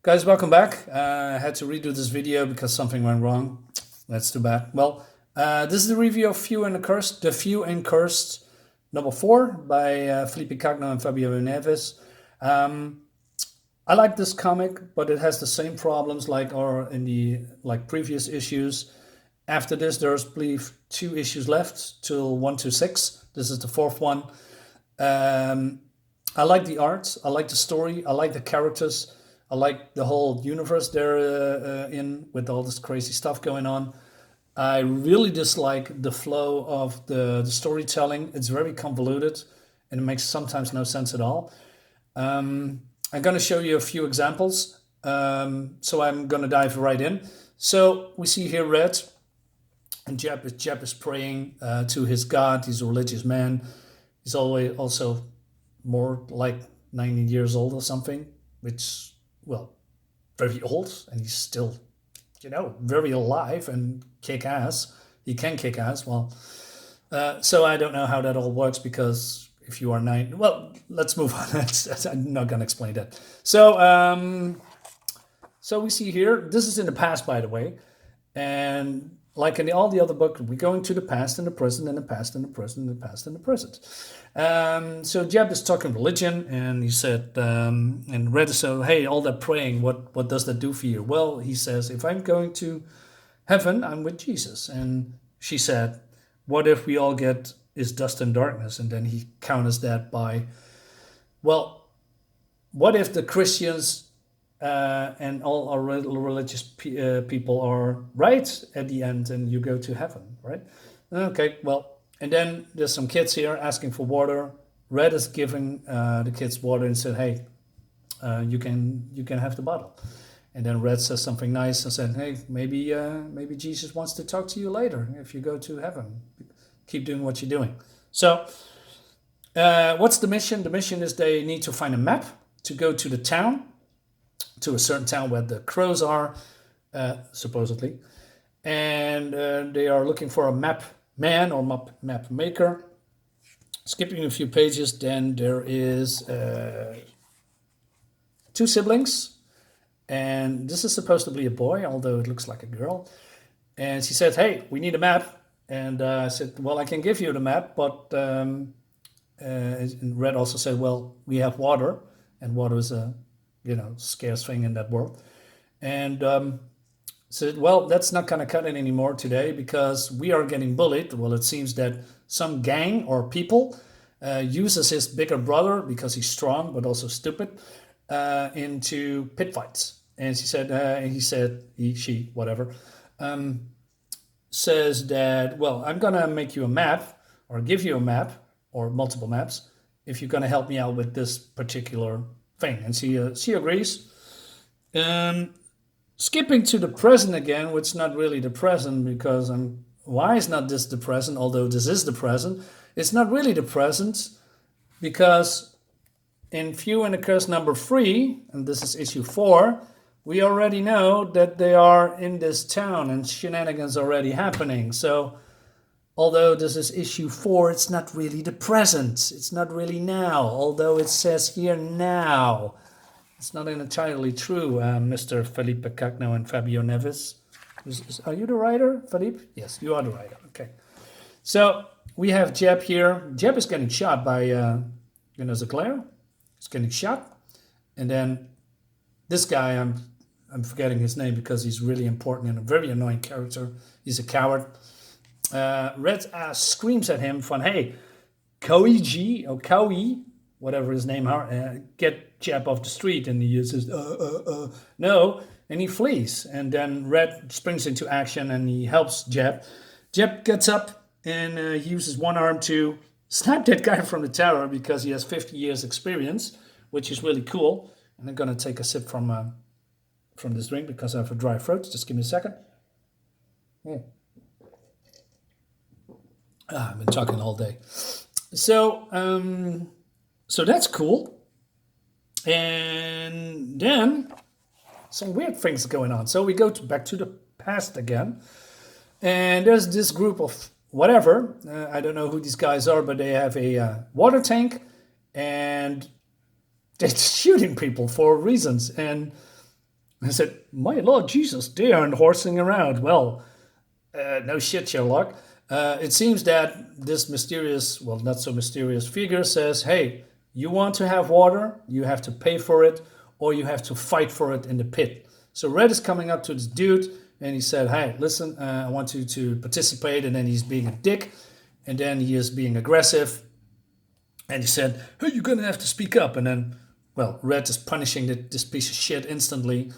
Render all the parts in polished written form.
Guys, welcome back. I had to redo this video because something went wrong. That's too bad. Well, this is the review of Few and the Cursed, The Few and Cursed number 4 by Felipe Cagno and Fabio Neves. I like this comic, but it has the same problems or in the previous issues. After this, there's, I believe, 2 issues left till 1 to 6. This is the 4th one. I like the art. I like the story. I like the characters. I like the whole universe they're in with all this crazy stuff going on. I really dislike the flow of the storytelling. It's very convoluted and it makes sometimes no sense at all. I'm going to show you a few examples. So I'm going to dive right in. So we see here Red, and Jeb is praying to his God. He's a religious man. He's always also more like 90 years old or something, which, well, very old, and he's still, very alive and kick ass. He can kick ass. Well, so I don't know how that all works, because if you are 9, well, let's move on. I'm not going to explain that. So, so we see here, this is in the past, by the way, and like in all the other books, we go into the past and the present and the past and the present and the past and the present. So Jeb is talking religion, and he said, and Red is so, hey, all that praying, what does that do for you? Well, he says, if I'm going to heaven, I'm with Jesus. And she said, what if we all get is dust and darkness? And then he counters that by, well, what if the Christians and all our religious people are right at the end and you go to heaven, right? Okay, well, and then there's some kids here asking for water. Red is giving the kids water and said, hey, you can have the bottle. And then Red says something nice and said, hey, maybe Jesus wants to talk to you later if you go to heaven. Keep doing what you're doing. So what's the mission? The mission is they need to find a map to go to the town, to a certain town where the crows are, supposedly. And they are looking for a map man or map maker. Skipping a few pages, then there is 2 siblings. And this is supposed to be a boy, although it looks like a girl. And she said, hey, we need a map. And I said, well, I can give you the map. But and Red also said, well, we have water. And water is a scarce thing in that world. And said, well, that's not going to cut it anymore today because we are getting bullied. Well, it seems that some gang or people uses his bigger brother, because he's strong but also stupid, into pit fights. And she said, she, whatever, says that, well, I'm going to make you a map or give you a map or multiple maps if you're going to help me out with this particular thing. And she agrees. Skipping to the present again, which is not really the present, because why is not this the present? Although this is the present, it's not really the present, because in Few and the Curse number 3, and this is issue 4, we already know that they are in this town and shenanigans already happening. So although this is issue 4, it's not really the present. It's not really now, although it says here now. It's not entirely true, Mr. Felipe Cagno and Fabio Neves. Are you the writer, Felipe? Yes, you are the writer. Okay. So we have Jeb here. Jeb is getting shot by Zaclair. He's getting shot. And then this guy, I'm forgetting his name because he's really important and a very annoying character. He's a coward. Red screams at him from, hey, Koiji, or Kaui, whatever his name are, get Jeb off the street. And he says, no, and he flees. And then Red springs into action and he helps Jeb. Jeb gets up and he uses one arm to snap that guy from the tower because he has 50 years experience, which is really cool. And I'm going to take a sip from this drink because I have a dry throat. Just give me a second. Yeah. I've been talking all day. So, so that's cool. And then some weird things going on. So we go back to the past again. And there's this group of whatever. I don't know who these guys are, but they have a water tank. And they're shooting people for reasons. And I said, my Lord Jesus, they aren't horsing around. Well, no shit, Sherlock. It seems that this mysterious, well, not so mysterious figure says, hey, you want to have water, you have to pay for it, or you have to fight for it in the pit. So Red is coming up to this dude and he said, hey, listen, I want you to participate. And then he's being a dick. And then he is being aggressive. And he said, hey, you're going to have to speak up. And then, well, Red is punishing this piece of shit instantly.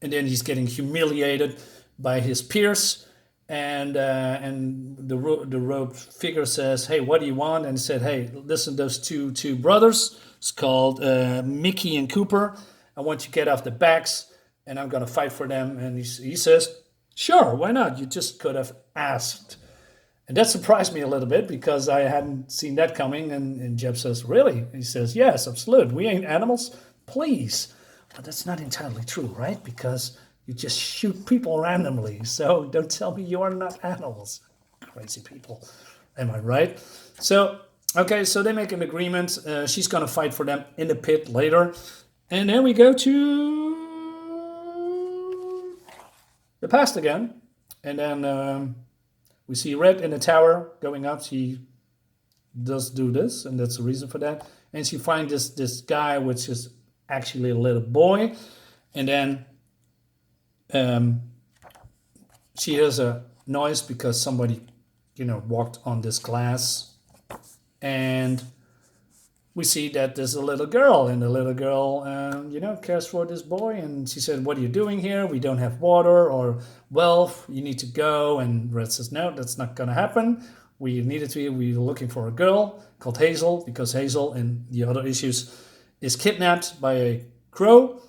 And then he's getting humiliated by his peers. And the rogue figure says, hey, what do you want? And he said, hey, listen, those two brothers, it's called Mickey and Cooper. I want you to get off the backs, and I'm going to fight for them. And he says, sure, why not? You just could have asked. And that surprised me a little bit because I hadn't seen that coming. And Jeb says, really? He says, yes, absolutely. We ain't animals. Please. But that's not entirely true, right? Because you just shoot people randomly. So don't tell me you are not animals. Crazy people. Am I right? So, okay, so they make an agreement. She's going to fight for them in the pit later. And then we go to the past again. And then we see Red in the tower going up. She does do this, and that's the reason for that. And she finds this guy, which is actually a little boy. And then she hears a noise because somebody, walked on this glass. And we see that there's a little girl, and the little girl, cares for this boy. And she said, what are you doing here? We don't have water, or, well, you need to go. And Red says, no, that's not going to happen. We're looking for a girl called Hazel, because Hazel in the other issues is kidnapped by a crow.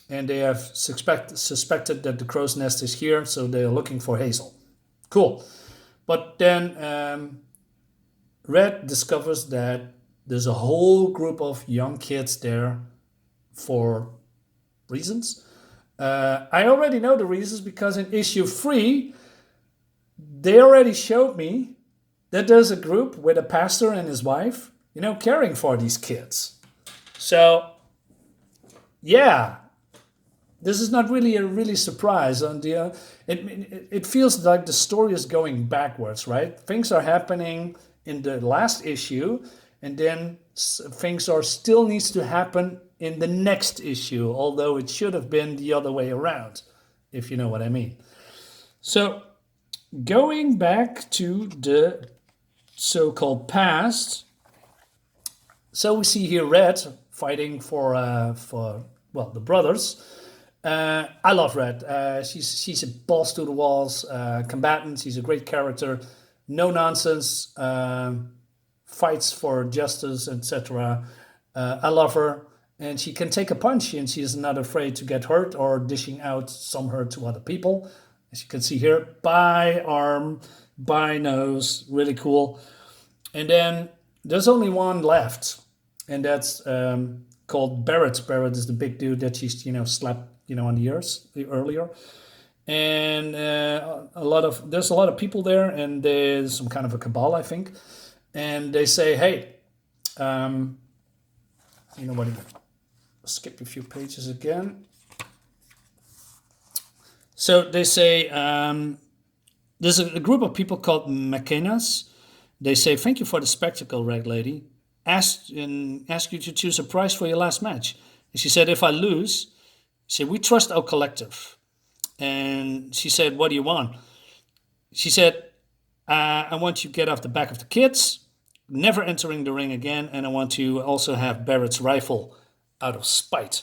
And they have suspected that the crow's nest is here, so they're looking for Hazel. Cool. But then Red discovers that there's a whole group of young kids there for reasons. I already know the reasons because in issue 3, they already showed me that there's a group with a pastor and his wife, caring for these kids. So, yeah, this is not really a surprise. It feels like the story is going backwards, right? Things are happening in the last issue, and then things still needs to happen in the next issue, although it should have been the other way around, if you know what I mean. So, going back to the so-called past, so we see here Red fighting for the brothers. I love Red. She's a balls to the walls combatant. She's a great character. No nonsense. Fights for justice, etc. I love her, and she can take a punch, and she is not afraid to get hurt or dishing out some hurt to other people. As you can see here, by arm, by nose, really cool. And then there's only one left, and that's called Barrett. Barrett is the big dude that she's slapped on the ears earlier. And there's a lot of people there, and there's some kind of a cabal, I think. And they say, hey, what? Skip a few pages again. So they say there's a group of people called McKennas. They say, thank you for the spectacle, Rag Lady. Ask you to choose a prize for your last match. And she said, if I lose, she said, we trust our collective. And she said, what do you want? She said, I want you to get off the back of the kids, never entering the ring again, and I want to also have Barrett's rifle out of spite.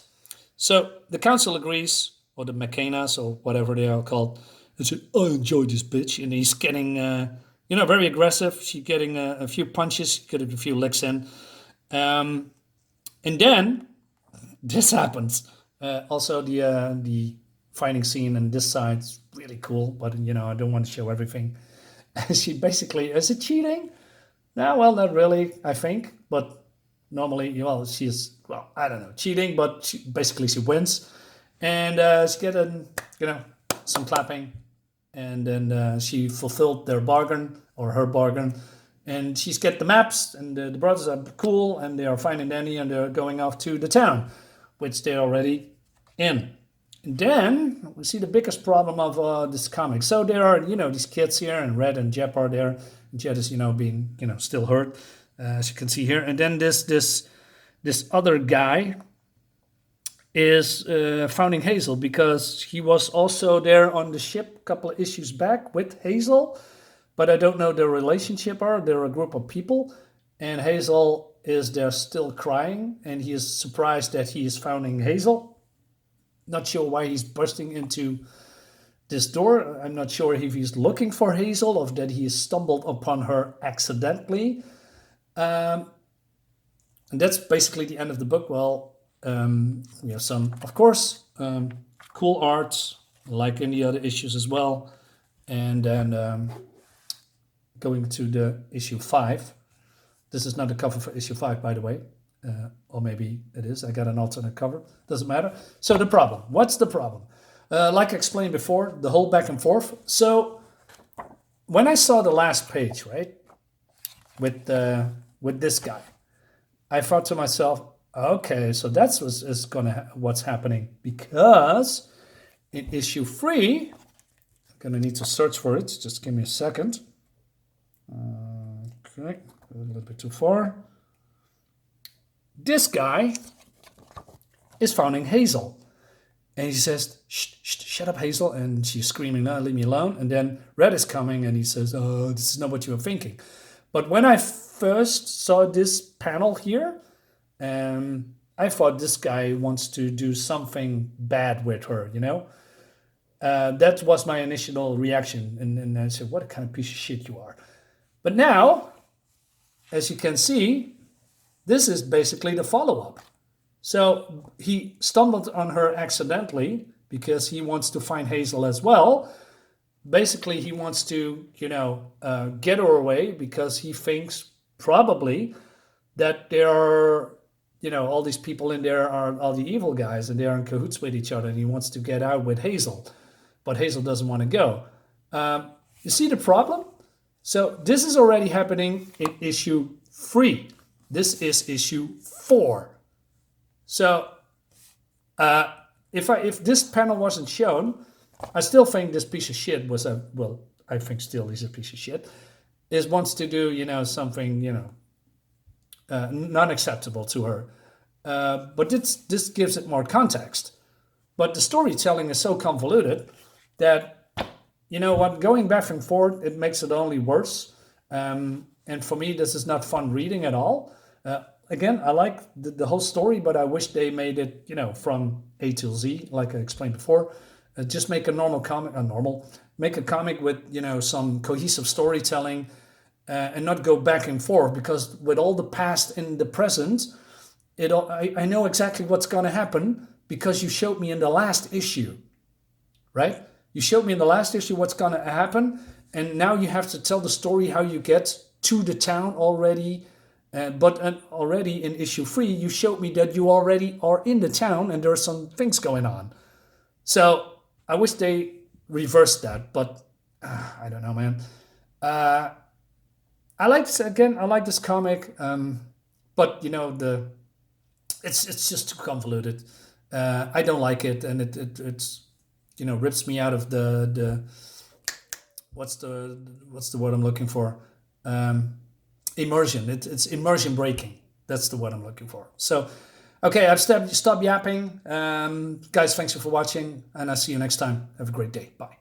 So the council agrees, or the McKennas, or whatever they are called, and said, I enjoy this bitch. And he's getting, very aggressive. She's getting a few punches, getting a few licks in. And then this happens. Also, the fighting scene on this side is really cool, but, I don't want to show everything. She basically, is it cheating? No, well, not really, I think. But normally, she's, I don't know, cheating, but she wins. And she getting, some clapping. And then she fulfilled their bargain, or her bargain. And she's get the maps, and the brothers are cool, and they are finding Danny, and they're going off to the town, which they're already in. And then we see the biggest problem of this comic. So there are, these kids here, and Red and Jeb are there. And Jed is, being, still hurt, as you can see here. And then this other guy is founding Hazel, because he was also there on the ship a couple of issues back with Hazel. But I don't know their relationship are. They're a group of people. And Hazel is there still crying. And he is surprised that he is founding Hazel. Not sure why he's bursting into this door. I'm not sure if he's looking for Hazel or that he stumbled upon her accidentally. And that's basically the end of the book. Well, we have some, of course, cool art, like in the other issues as well. And then going to the issue 5. This is not the cover for issue 5, by the way. Or maybe it is. I got an alternate cover. Doesn't matter. So the problem. What's the problem? Like I explained before, the whole back and forth. So when I saw the last page, right, with this guy, I thought to myself, okay, so that's what's happening, because in issue 3, I'm gonna need to search for it. Just give me a second. Okay, a little bit too far. This guy is founding Hazel. And he says, shut up, Hazel. And she's screaming, no, leave me alone. And then Red is coming and he says, oh, this is not what you were thinking. But when I first saw this panel here, I thought this guy wants to do something bad with her, That was my initial reaction. And I said, what a kind of piece of shit you are. But now, as you can see, this is basically the follow-up. So he stumbled on her accidentally because he wants to find Hazel as well. Basically, he wants to, get her away because he thinks probably that there are, all these people in there are all the evil guys and they're in cahoots with each other, and he wants to get out with Hazel. But Hazel doesn't want to go. You see the problem? So this is already happening in issue 3. This is issue 4. So if this panel wasn't shown, I still think this piece of shit was I think still he's a piece of shit, wants to do, something, not acceptable to her. But this gives it more context. But the storytelling is so convoluted that, going back and forth, it makes it only worse. And for me, this is not fun reading at all. Again, I like the whole story, but I wish they made it, from A to Z, like I explained before. Just make a normal comic, make a comic with, some cohesive storytelling, and not go back and forth, because with all the past and the present, I know exactly what's going to happen because you showed me in the last issue, right? You showed me in the last issue what's going to happen, and now you have to tell the story how you get to the town already. But already in issue 3, you showed me that you already are in the town and there are some things going on. So I wish they reversed that, but I don't know, man. I like this comic, but it's just too convoluted. I don't like it, and it's rips me out of the what's the word I'm looking for? Immersion. It's immersion breaking. That's the word I'm looking for. So, okay, I've stopped yapping. Guys, thanks for watching, and I'll see you next time. Have a great day. Bye.